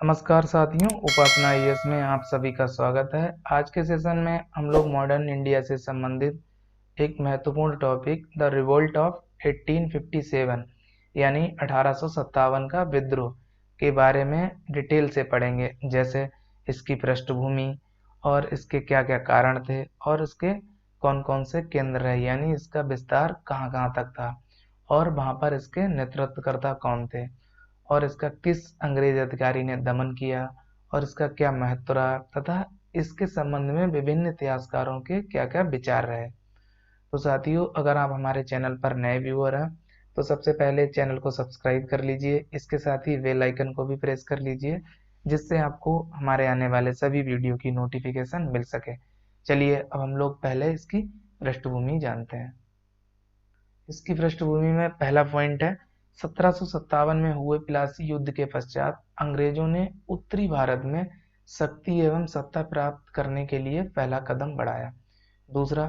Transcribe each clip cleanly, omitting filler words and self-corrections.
नमस्कार साथियों, उपासना आईएएस में आप सभी का स्वागत है। आज के सेशन में हम लोग मॉडर्न इंडिया से संबंधित एक महत्वपूर्ण टॉपिक द रिवोल्ट ऑफ 1857 यानी 1857 का विद्रोह के बारे में डिटेल से पढ़ेंगे। जैसे इसकी पृष्ठभूमि और इसके क्या क्या कारण थे और इसके कौन कौन से केंद्र रहे, यानी इसका विस्तार कहाँ कहाँ तक था और वहाँ पर इसके नेतृत्वकर्ता कौन थे और इसका किस अंग्रेज अधिकारी ने दमन किया और इसका क्या महत्व रहा तथा इसके संबंध में विभिन्न इतिहासकारों के क्या क्या विचार रहे। तो साथियों, अगर आप हमारे चैनल पर नए व्यूअर हैं तो सबसे पहले चैनल को सब्सक्राइब कर लीजिए। इसके साथ ही बेल आइकन को भी प्रेस कर लीजिए, जिससे आपको हमारे आने वाले सभी वीडियो की नोटिफिकेशन मिल सके। चलिए अब हम लोग पहले इसकी पृष्ठभूमि जानते हैं। इसकी पृष्ठभूमि में पहला पॉइंट है, 1757 में हुए प्लासी युद्ध के पश्चात अंग्रेजों ने उत्तरी भारत में शक्ति एवं सत्ता प्राप्त करने के लिए पहला कदम बढ़ाया। दूसरा,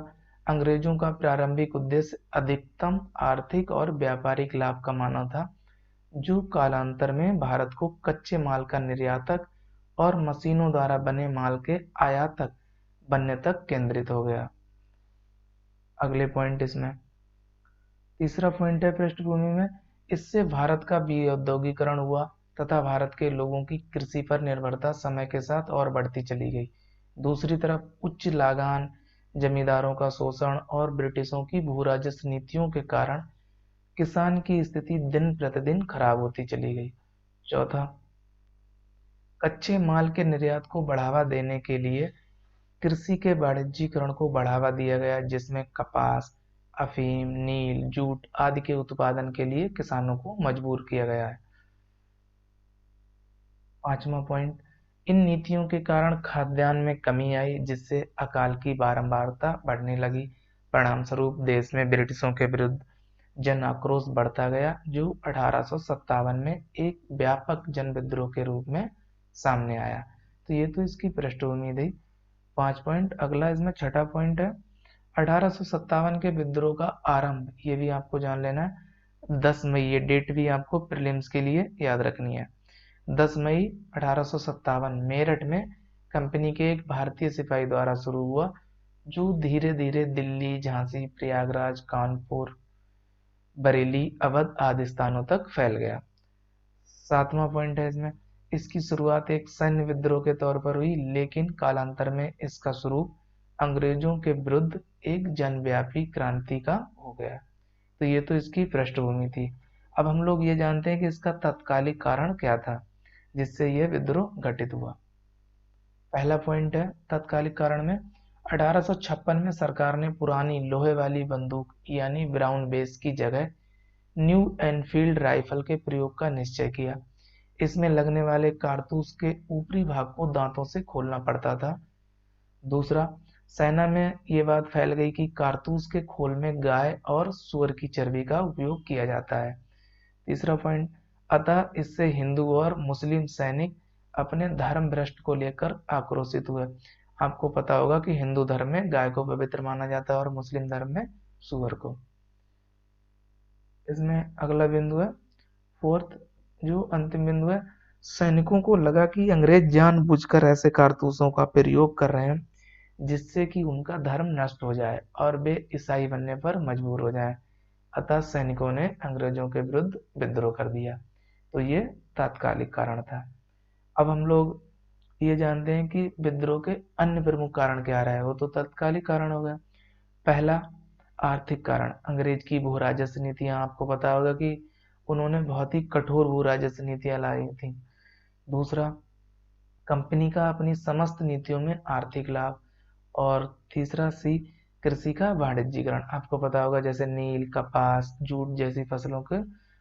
अंग्रेजों का प्रारंभिक उद्देश्य अधिकतम आर्थिक और व्यापारिक लाभ कमाना था, जो कालांतर में भारत को कच्चे माल का निर्यातक और मशीनों द्वारा बने माल के आयातक बनने तक केंद्रित हो गया। अगले पॉइंट इसमें तीसरा पॉइंट है पृष्ठभूमि में, इससे भारत का विऔद्योगीकरण हुआ तथा भारत के लोगों की कृषि पर निर्भरता समय के साथ और बढ़ती चली गई। दूसरी तरफ उच्च लागान, जमींदारों का शोषण और ब्रिटिशों की भू राजस्व नीतियों के कारण किसान की स्थिति दिन प्रतिदिन खराब होती चली गई। चौथा, कच्चे माल के निर्यात को बढ़ावा देने के लिए कृषि के वाणिज्यीकरण को बढ़ावा दिया गया, जिसमें कपास, अफीम, नील, जूट आदि के उत्पादन के लिए किसानों को मजबूर किया गया है। पांचवा पॉइंट, इन नीतियों के कारण खाद्यान्न में कमी आई, जिससे अकाल की बारंबारता बढ़ने लगी। परिणाम स्वरूप देश में ब्रिटिशों के विरुद्ध जन आक्रोश बढ़ता गया, जो 1857 में एक व्यापक जन विद्रोह के रूप में सामने आया। तो ये तो इसकी पृष्ठभूमि थी। 5 पॉइंट। अगला इसमें छठा पॉइंट है, 1857 के विद्रोह का आरंभ, ये भी आपको जान लेना है। 10 मई, ये डेट भी आपको प्रीलिम्स के लिए याद रखनी है। 10 मई 1857 मेरठ में कंपनी के एक भारतीय सिपाही द्वारा शुरू हुआ, जो धीरे धीरे दिल्ली, झांसी, प्रयागराज, कानपुर, बरेली, अवध आदि स्थानों तक फैल गया। 7वां पॉइंट है इसमें, इसकी शुरुआत एक सैन्य विद्रोह के तौर पर हुई, लेकिन कालांतर में इसका स्वरूप अंग्रेजों के विरुद्ध एक जनव्यापी क्रांति का हो गया। तो ये तो इसकी पृष्ठभूमि थी। अब हम लोग ये जानते हैं कि इसका तत्कालिक कारण क्या था जिससे यह विद्रोह घटित हुआ। पहला पॉइंट है तत्कालिक कारण में, 1856 में सरकार ने पुरानी लोहे वाली बंदूक यानी ब्राउन बेस की जगह न्यू एनफील्ड राइफल के प्रयोग का निश्चय किया। इसमें लगने वाले कारतूस के ऊपरी भाग को दांतों से खोलना पड़ता था। दूसरा, सेना में ये बात फैल गई कि कारतूस के खोल में गाय और सूअर की चर्बी का उपयोग किया जाता है। तीसरा पॉइंट, अतः इससे हिंदू और मुस्लिम सैनिक अपने धर्म भ्रष्ट को लेकर आक्रोशित हुए। आपको पता होगा कि हिंदू धर्म में गाय को पवित्र माना जाता है और मुस्लिम धर्म में सूअर को। इसमें अगला बिंदु है फोर्थ, जो अंतिम बिंदु है, सैनिकों को लगा कि अंग्रेज जानबूझकर ऐसे कारतूसों का प्रयोग कर रहे हैं जिससे कि उनका धर्म नष्ट हो जाए और वे ईसाई बनने पर मजबूर हो जाएं। अतः सैनिकों ने अंग्रेजों के विरुद्ध विद्रोह कर दिया। तो ये तात्कालिक कारण था। अब हम लोग ये जानते हैं कि विद्रोह के अन्य प्रमुख कारण क्या रहे। वो तो तत्कालिक कारण हो गया। पहला, आर्थिक कारण। अंग्रेज की भू राजस्व नीतियां, आपको पता होगा कि उन्होंने बहुत ही कठोर भू राजस्व नीतियां लाई थी। दूसरा, कंपनी का अपनी समस्त नीतियों में आर्थिक लाभ। और तीसरा सी, कृषि का वाणिज्यीकरण। आपको पता होगा जैसे नील, कपास, जूट जैसी फसलों के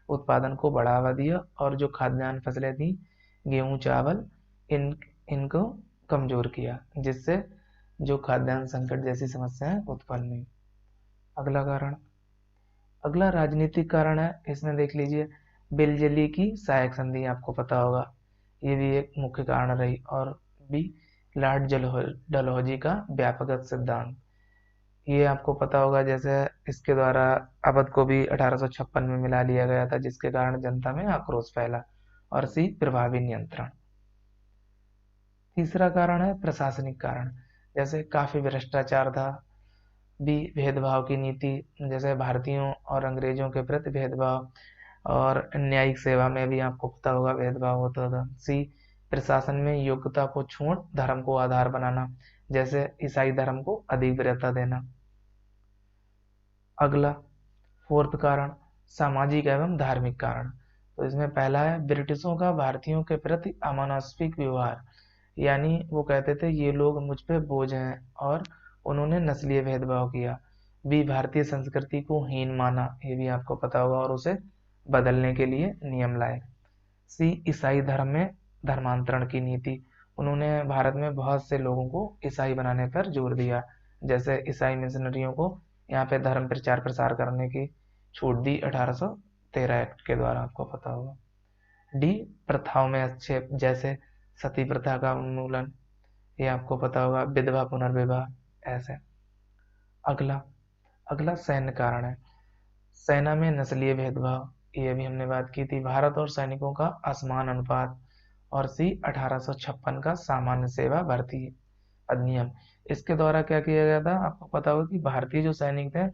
उत्पादन को बढ़ावा दिया और जो खाद्यान्न फसलें थी, गेहूं, चावल, इनको कमजोर किया, जिससे जो खाद्यान्न संकट जैसी समस्याएं उत्पन्न हुई। अगला कारण, अगला राजनीतिक कारण है। इसमें देख लीजिए, बेलजली की सहायक संधि, आपको पता होगा, ये भी एक मुख्य कारण रही। और बी, लॉर्ड डलहौजी का व्यापक सिद्धांत, ये आपको पता होगा जैसे इसके द्वारा अवध को भी 1856 में मिला लिया गया था, जिसके कारण जनता में आक्रोश फैला। और सी, प्रभावी नियंत्रण। तीसरा कारण है प्रशासनिक कारण, जैसे काफी भ्रष्टाचार था, भी भेदभाव की नीति, जैसे भारतीयों और अंग्रेजों के प्रति भेदभाव, और न्यायिक सेवा में भी आपको पता होगा भेदभाव होता था। सी, प्रशासन में योग्यता को छोड़ धर्म को आधार बनाना, जैसे ईसाई धर्म को अधिक वरीयता देना। अगला फोर्थ कारण, सामाजिक एवं धार्मिक कारण। तो इसमें पहला है ब्रिटिशों का भारतीयों के प्रति अमानस्विक व्यवहार, यानी वो कहते थे ये लोग मुझ पे बोझ हैं, और उन्होंने नस्लीय भेदभाव किया। बी, भारतीय संस्कृति को हीन माना, ये भी आपको पता होगा, और उसे बदलने के लिए नियम लाए। सी, ईसाई धर्म में धर्मांतरण की नीति, उन्होंने भारत में बहुत से लोगों को ईसाई बनाने पर जोर दिया, जैसे ईसाई मिशनरियों को यहाँ पे धर्म प्रचार प्रसार करने की छूट दी 1813 एक्ट के द्वारा, आपको पता होगा। डी, प्रथाओं में अच्छेप, जैसे सती प्रथा का उन्मूलन, ये आपको पता होगा, विधवा पुनर्विवाह, ऐसे। अगला अगला सैन्य कारण है, सेना में नस्लीय भेदभाव, ये भी हमने बात की थी। भारत और सैनिकों का असमान अनुपात, और सी, 1856 का सामान्य सेवा भर्ती अधिनियम। इसके द्वारा क्या किया गया था, आपको पता होगा कि भारतीय जो सैनिक थे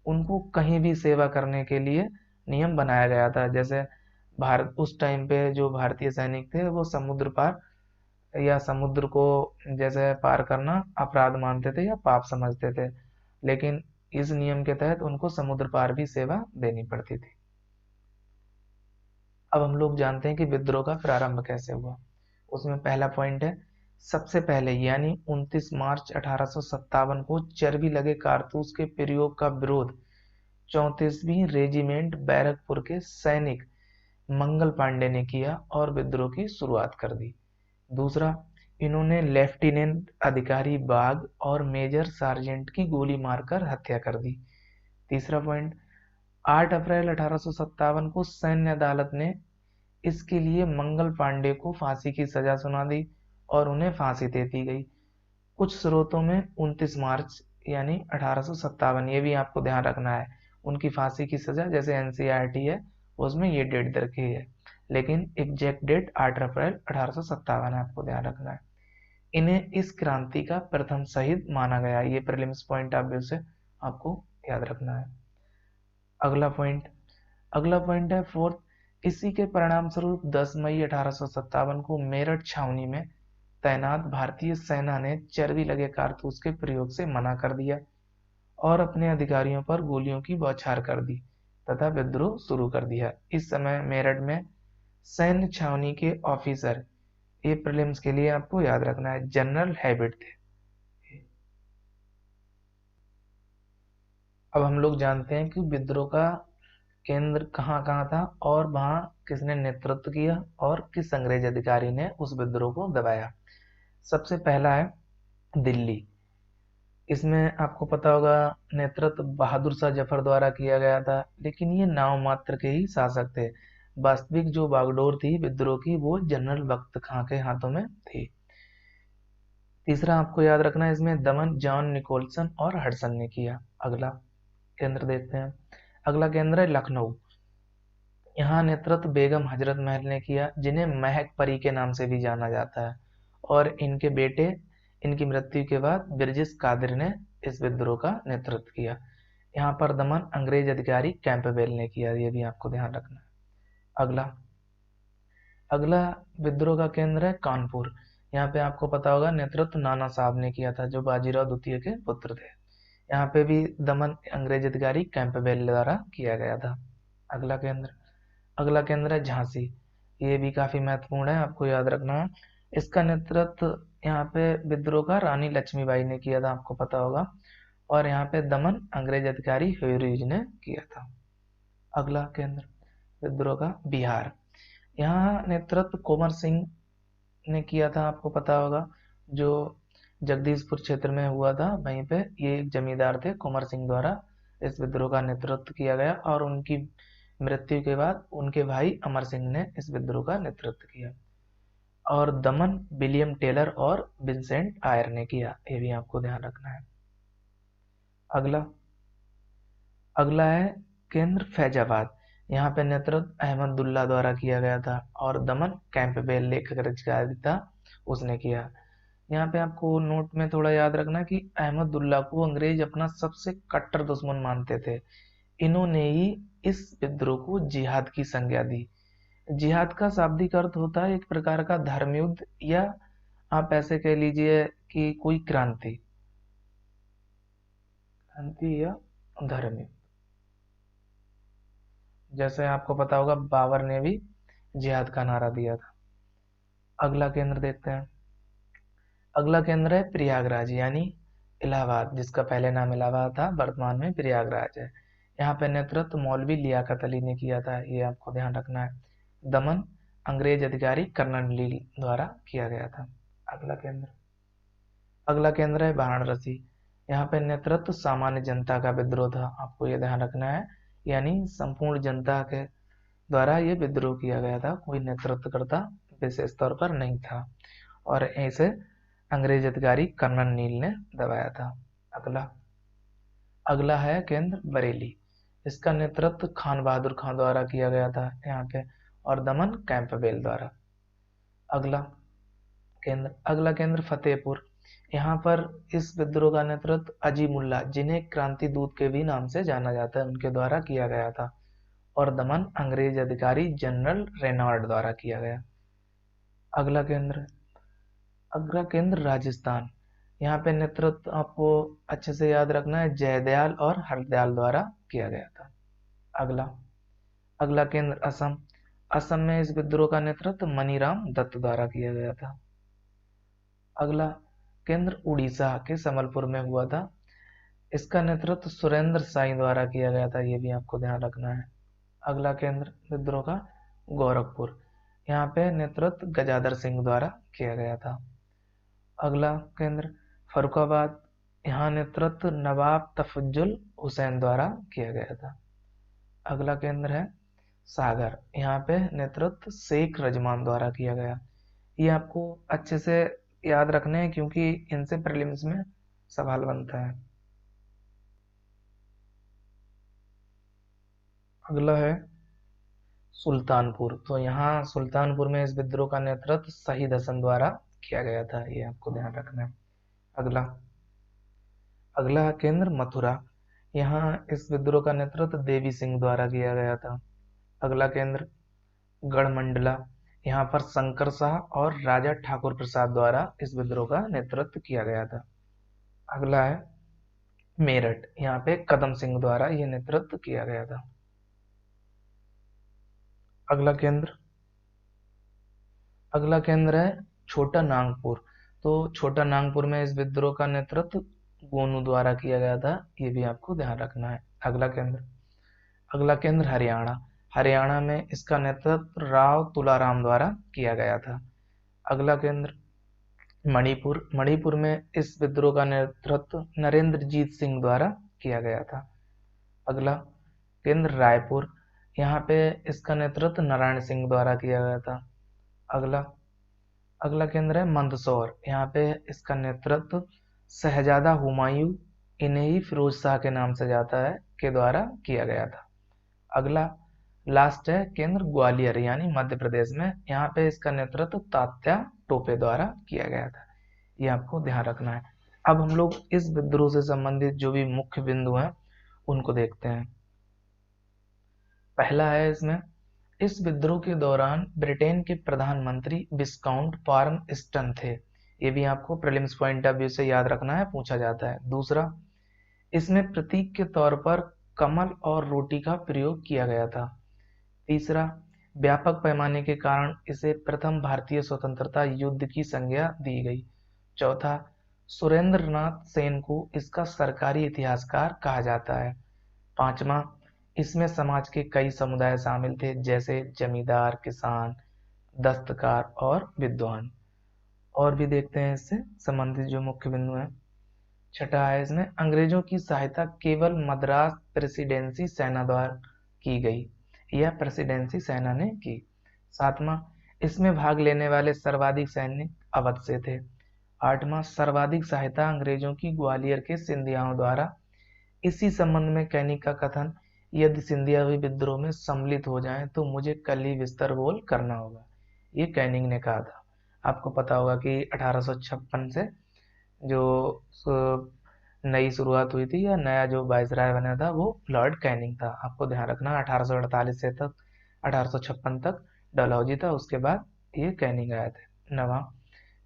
उनको कहीं भी सेवा करने के लिए नियम बनाया गया था। जैसे भारत उस टाइम पे जो भारतीय सैनिक थे वो समुद्र पार या समुद्र को जैसे पार करना अपराध मानते थे या पाप समझते थे, लेकिन इस नियम के तहत उनको समुद्र पार भी सेवा देनी पड़ती थी। अब हम लोग जानते हैं कि विद्रोह का प्रारंभ कैसे हुआ। उसमें पहला पॉइंट है, सबसे पहले यानी 29 मार्च 1857 को चर्बी लगे कारतूस के प्रयोग का विरोध 34वीं रेजिमेंट बैरकपुर के सैनिक मंगल पांडे ने किया और विद्रोह की शुरुआत कर दी। दूसरा, इन्होंने लेफ्टिनेंट अधिकारी बाग और मेजर सार्जेंट की गोली मारकर हत्या कर दी। तीसरा पॉइंट, 8 अप्रैल 1857 को सैन्य अदालत ने इसके लिए मंगल पांडे को फांसी की सजा सुना दी और उन्हें फांसी दे दी गई। कुछ स्रोतों में 29 मार्च यानी 1857, ये भी आपको ध्यान रखना है, उनकी फांसी की सजा जैसे एनसीईआरटी है उसमें ये डेट दर्ज है, लेकिन एग्जैक्ट डेट 8 अप्रैल 1857 है, आपको ध्यान रखना है। इन्हें इस क्रांति का प्रथम शहीद माना गया, ये प्रीलिम्स पॉइंट ऑफ व्यू से आपको याद रखना है। अगला पॉइंट है फोर्थ, इसी के परिणाम स्वरूप 10 मई 1857 को मेरठ छावनी में तैनात भारतीय सेना ने चर्बी लगे कारतूस के प्रयोग से मना कर दिया और अपने अधिकारियों पर गोलियों की बौछार कर दी तथा विद्रोह शुरू कर दिया। इस समय मेरठ में सैन्य छावनी के ऑफिसर, ये प्रीलिम्स के लिए आपको याद रखना है, जनरल हैबिट थे। अब हम लोग जानते हैं कि विद्रोह का केंद्र कहाँ कहाँ था और वहाँ किसने नेतृत्व किया और किस अंग्रेज अधिकारी ने उस विद्रोह को दबाया। सबसे पहला है दिल्ली। इसमें आपको पता होगा नेतृत्व बहादुर शाह जफर द्वारा किया गया था, लेकिन ये नाम मात्र के ही शासक थे। वास्तविक जो बागडोर थी विद्रोह की वो जनरल बख्त खां के हाथों में थी। तीसरा आपको याद रखना है, इसमें दमन जॉन निकोलसन और हडसन ने किया। अगला केंद्र देखते हैं। अगला केंद्र है लखनऊ। यहाँ नेतृत्व बेगम हजरत महल ने किया, जिन्हें महक परी के नाम से भी जाना जाता है, और इनके बेटे इनकी मृत्यु के बाद बिरजिस कादिर ने इस विद्रोह का नेतृत्व किया। यहाँ पर दमन अंग्रेज अधिकारी कैंपबेल ने किया, ये भी आपको ध्यान रखना है। अगला विद्रोह का केंद्र है कानपुर। यहाँ पे आपको पता होगा नेतृत्व नाना साहब ने किया था, जो बाजीराव द्वितीय के पुत्र थे। यहाँ पे भी दमन अंग्रेज अधिकारी कैंपबेल द्वारा किया गया था। अगला केंद्र है झांसी। ये भी काफी महत्वपूर्ण है, आपको याद रखना है। इसका नेतृत्व यहाँ पे विद्रोह का रानी लक्ष्मीबाई ने किया था, आपको पता होगा, और यहाँ पे दमन अंग्रेज अधिकारी ह्यूरिज ने किया था। अगला केंद्र विद्रोह का बिहार। यहाँ नेतृत्व कुंवर सिंह ने किया था, आपको पता होगा, जो जगदीशपुर क्षेत्र में हुआ था, वहीं पे ये एक जमींदार थे, कुंवर सिंह द्वारा इस विद्रोह का नेतृत्व किया गया, और उनकी मृत्यु के बाद उनके भाई अमर सिंह ने इस विद्रोह का नेतृत्व किया। और दमन विलियम टेलर और विंसेंट आयर ने किया, ये भी आपको ध्यान रखना है। अगला है केंद्र फैजाबाद। यहाँ पे नेतृत्व अहमदुल्ला द्वारा किया गया था, और दमन कैंपबेल लेखक रचयिता उसने किया। यहाँ पे आपको नोट में थोड़ा याद रखना कि अहमदुल्ला को अंग्रेज अपना सबसे कट्टर दुश्मन मानते थे। इन्होंने ही इस विद्रोह को जिहाद की संज्ञा दी। जिहाद का शाब्दिक अर्थ होता है एक प्रकार का धर्मयुद्ध, या आप ऐसे कह लीजिए कि कोई क्रांति, क्रांति या धर्मयुद्ध। जैसे आपको पता होगा बाबर ने भी जिहाद का नारा दिया था। अगला केंद्र देखते हैं। अगला केंद्र है प्रयागराज यानी इलाहाबाद, जिसका पहले नाम इलाहाबाद था, वर्तमान में प्रयागराज है। यहाँ पे नेतृत्व मौलवी लियाकत अली ने किया था, ये आपको ध्यान रखना है। दमन अंग्रेज अधिकारी कर्नल ली द्वारा किया गया था। अगला केंद्र है वाराणसी। यहाँ पे नेतृत्व सामान्य जनता का विद्रोह था, आपको ये ध्यान रखना है, यानी संपूर्ण जनता के द्वारा ये विद्रोह किया गया था, कोई नेतृत्वकर्ता विशेष तौर पर नहीं था, और ऐसे अंग्रेज अधिकारी कर्नल नील ने दबाया था। अगला है केंद्र बरेली। इसका नेतृत्व खान बहादुर खान द्वारा किया गया था यहाँ पे, और दमन कैंपबेल द्वारा। अगला केंद्र फतेहपुर। यहाँ पर इस विद्रोह का नेतृत्व अजीमुल्ला, जिन्हें क्रांति दूत के भी नाम से जाना जाता है, उनके द्वारा किया गया था, और दमन अंग्रेज अधिकारी जनरल रेनाल्ड द्वारा किया गया। अगला केंद्र राजस्थान। यहाँ पे नेतृत्व आपको अच्छे से याद रखना है, जयदयाल और हरदयाल द्वारा किया गया था। अगला केंद्र असम। असम में इस विद्रोह का नेतृत्व मनीराम दत्त द्वारा किया गया था। अगला केंद्र उड़ीसा के संबलपुर में हुआ था, इसका नेतृत्व सुरेंद्र साई द्वारा किया गया था, ये भी आपको ध्यान रखना है। अगला केंद्र विद्रोह का गोरखपुर। यहाँ पे नेतृत्व गजाधर सिंह द्वारा किया गया था। अगला केंद्र फर्रुखाबाद। यहाँ नेतृत्व नवाब तफजुल हुसैन द्वारा किया गया था। अगला केंद्र है सागर। यहाँ पे नेतृत्व शेख रजमान द्वारा किया गया। ये आपको अच्छे से याद रखने हैं क्योंकि इनसे प्रीलिम्स में सवाल बनता है। अगला है सुल्तानपुर। तो यहाँ सुल्तानपुर में इस विद्रोह का नेतृत्व शहीद हसन द्वारा किया गया था, ये आपको ध्यान रखना है। अगला केंद्र मथुरा। यहाँ इस विद्रोह का नेतृत्व देवी सिंह द्वारा किया गया था। अगला केंद्र गढ़मंडला। यहाँ पर शंकर शाह और राजा ठाकुर प्रसाद द्वारा इस विद्रोह का नेतृत्व किया गया था। अगला है मेरठ। यहाँ पे कदम सिंह द्वारा यह नेतृत्व किया गया था। अगला केंद्र है छोटा नागपुर। तो छोटा नागपुर में इस विद्रोह का नेतृत्व गोनू द्वारा किया गया था, ये भी आपको ध्यान रखना है। अगला केंद्र हरियाणा। हरियाणा में इसका नेतृत्व राव तुलाराम द्वारा किया गया था। अगला केंद्र मणिपुर। मणिपुर में इस विद्रोह का नेतृत्व नरेंद्रजीत सिंह द्वारा किया गया था। अगला केंद्र रायपुर। यहाँ पे इसका नेतृत्व नारायण सिंह द्वारा किया गया था। अगला केंद्र है मंदसौर। यहाँ पे इसका नेतृत्व शहजादा हुमायूं, इन्हें ही फिरोज शाह के नाम से जाता है, के द्वारा किया गया था। अगला लास्ट है केंद्र ग्वालियर यानी मध्य प्रदेश में। यहाँ पे इसका नेतृत्व तात्या टोपे द्वारा किया गया था, ये आपको ध्यान रखना है। अब हम लोग इस विद्रोह से संबंधित जो भी मुख्य बिंदु हैं उनको देखते हैं। पहला है इसमें, इस विद्रोह के दौरान ब्रिटेन के प्रधानमंत्री विस्काउंट पार्मस्टन थे, ये भी आपको प्रीलिम्स पॉइंट ऑफ व्यू से याद रखना है, पूछा जाता है। दूसरा, इसमें प्रतीक के तौर पर कमल और रोटी का प्रयोग किया गया था। तीसरा, व्यापक पैमाने के कारण इसे प्रथम भारतीय स्वतंत्रता युद्ध की संज्ञा दी गई। चौथा, सुरेंद्रनाथ सेन को इसका सरकारी इतिहासकार कहा जाता है। पांचवा, इसमें समाज के कई समुदाय शामिल थे, जैसे जमींदार, किसान, दस्तकार और विद्वान। और भी देखते हैं इससे संबंधित जो मुख्य बिंदु हैं। छठा है इसमें, अंग्रेजों की सहायता केवल मद्रास प्रेसिडेंसी सेना द्वारा की गई, यह प्रेसिडेंसी सेना ने की। सातवां, इसमें भाग लेने वाले सर्वाधिक सैनिक अवध से थे। आठवां, सर्वाधिक सहायता अंग्रेजों की ग्वालियर के सिंधियाओं द्वारा। इसी संबंध में कैनिंग का कथन, यदि सिंधियावी विद्रोह में सम्मिलित हो जाएं तो मुझे कल ही विस्तर बोल करना होगा, ये कैनिंग ने कहा था। आपको पता होगा कि 1856 से जो नई शुरुआत हुई थी या नया जो वाइसराय बना था वो लॉर्ड कैनिंग था। आपको ध्यान रखना 1848 से तक 1856 तक डलहौजी था, उसके बाद ये कैनिंग आया था नवा।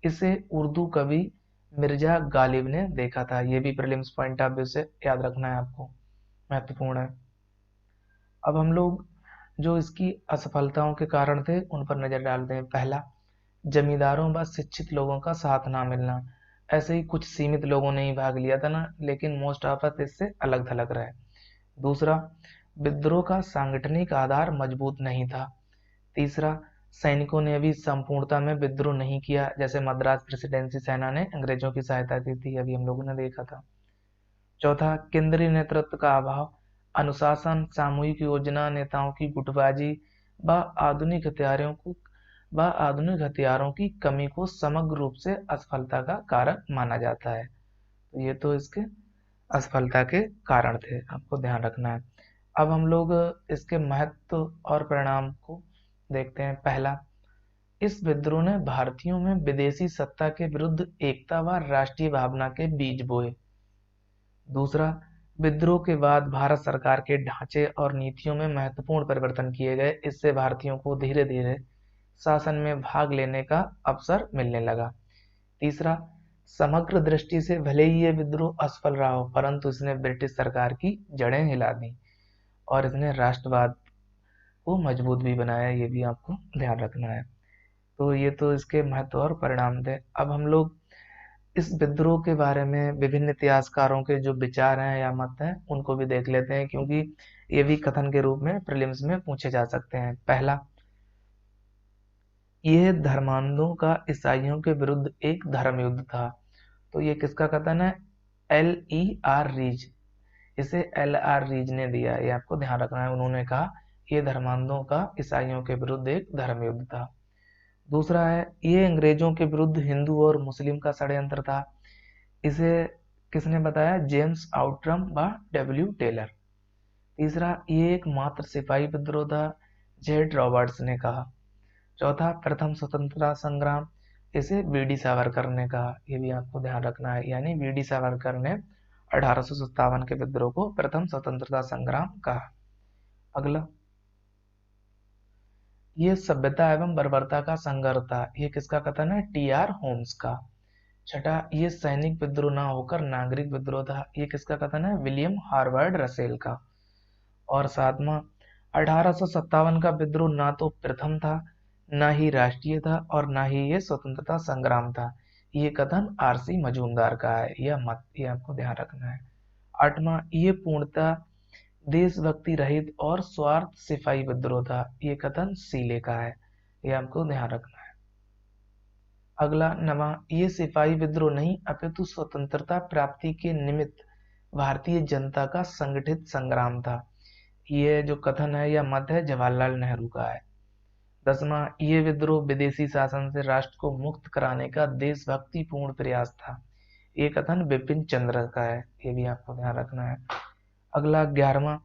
इसे उर्दू कवि मिर्जा गालिब ने देखा था। ये भी प्रीलिम्स पॉइंट ऑफ व्यू से याद रखना है आपको, महत्वपूर्ण है। अब हम लोग जो इसकी असफलताओं के कारण थे उन पर नजर डालते हैं। पहला, जमींदारों व शिक्षित लोगों का साथ ना मिलना। ऐसे ही कुछ सीमित लोगों ने ही भाग लिया था ना, लेकिन मोस्ट ऑफ अस इससे अलग थलग रहे। दूसरा, विद्रोह का सांगठनिक आधार मजबूत नहीं था। तीसरा, सैनिकों ने अभी संपूर्णता में विद्रोह नहीं किया, जैसे मद्रास प्रेसिडेंसी सेना ने अंग्रेजों की सहायता की थी, अभी हम लोगों ने देखा था। चौथा, केंद्रीय नेतृत्व का अभाव, अनुशासन, सामूहिक योजना, नेताओं की गुटबाजी व आधुनिक हथियारों की कमी को समग्र रूप से असफलता का कारण माना जाता है। तो ये तो इसके असफलता के कारण थे, आपको ध्यान रखना है। अब हम लोग इसके महत्व और परिणाम को देखते हैं। पहला, इस विद्रोह ने भारतीयों में विदेशी सत्ता के विरुद्ध एकता व राष्ट्रीय भावना के बीज बोए। दूसरा, विद्रोह के बाद भारत सरकार के ढांचे और नीतियों में महत्वपूर्ण परिवर्तन किए गए। इससे भारतीयों को धीरे धीरे शासन में भाग लेने का अवसर मिलने लगा। तीसरा, समग्र दृष्टि से भले ही ये विद्रोह असफल रहा हो, परंतु इसने ब्रिटिश सरकार की जड़ें हिला दी और इसने राष्ट्रवाद को मजबूत भी बनाया, ये भी आपको ध्यान रखना है। तो ये तो इसके महत्व और परिणाम थे। अब हम लोग इस विद्रोह के बारे में विभिन्न इतिहासकारों के जो विचार हैं या मत हैं उनको भी देख लेते हैं, क्योंकि ये भी कथन के रूप में प्रीलिम्स में पूछे जा सकते हैं। पहला, यह धर्मांधों का ईसाइयों के विरुद्ध एक धर्म युद्ध था। तो ये किसका कथन है? L.E.R. रीज, इसे L.R. रीज ने दिया, ये आपको ध्यान रखना है। उन्होंने कहा ये धर्मांधों का ईसाइयों के विरुद्ध एक धर्म युद्ध था। दूसरा है, ये अंग्रेजों के विरुद्ध हिंदू और मुस्लिम का षड्यंत्र था। इसे किसने बताया? जेम्स आउट्रम व डब्ल्यू टेलर। तीसरा, ये एक मात्र सिपाही विद्रोह था, जेड रॉबर्ट्स ने कहा। चौथा, प्रथम स्वतंत्रता संग्राम, इसे वीडी सावरकर ने कहा, ये भी आपको ध्यान रखना है। यानी वीडी सावरकर ने 1857 के विद्रोह को प्रथम स्वतंत्रता संग्राम कहा। अगला, ये सभ्यता एवं बर्बरता का संघर्ष था, ये किसका कथन है? टी.आर. होम्स का। छठा, ये सैनिक विद्रोह ना होकर नागरिक विद्रोह था, ये किसका कथन है? विलियम हार्वर्ड रसेल का। और सातवां, 1857 का विद्रोह ना तो प्रथम था, ना ही राष्ट्रीय था और ना ही ये स्वतंत्रता संग्राम था, ये कथन आर.सी. मजूमदार का है, यह मत, ये आपको ध्यान रखना है। आठवां, ये पूर्णतः देशभक्ति रहित और स्वार्थ सिपाही विद्रोह था, ये कथन सीले का है, ये आपको ध्यान रखना है। अगला, नवा, ये सिपाही विद्रोह नहीं अपितु स्वतंत्रता प्राप्ति के निमित्त भारतीय जनता का संगठित संग्राम था, ये जो कथन है या मत है जवाहरलाल नेहरू का है। दसवां, ये विद्रोह विदेशी शासन से राष्ट्र को मुक्त कराने का देशभक्तिपूर्ण प्रयास था, ये कथन बिपिन चंद्र का है, ये भी आपको ध्यान रखना है। अगला 11वां,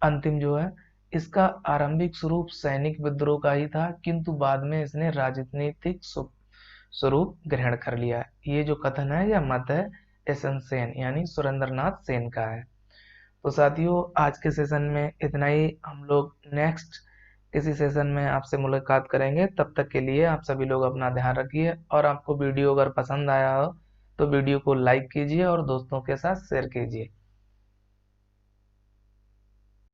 अंतिम जो है, इसका आरंभिक स्वरूप सैनिक विद्रोह का ही था, किंतु बाद में इसने राजनीतिक स्वरूप ग्रहण कर लिया, ये जो कथन है या मत है एस.एन. सेन यानी सुरेंद्रनाथ सेन का है। तो साथियों, आज के सेशन में इतना ही। हम लोग नेक्स्ट किसी सेशन में आपसे मुलाकात करेंगे, तब तक के लिए आप सभी लोग अपना ध्यान रखिए। और आपको वीडियो अगर पसंद आया हो तो वीडियो को लाइक कीजिए और दोस्तों के साथ शेयर कीजिए।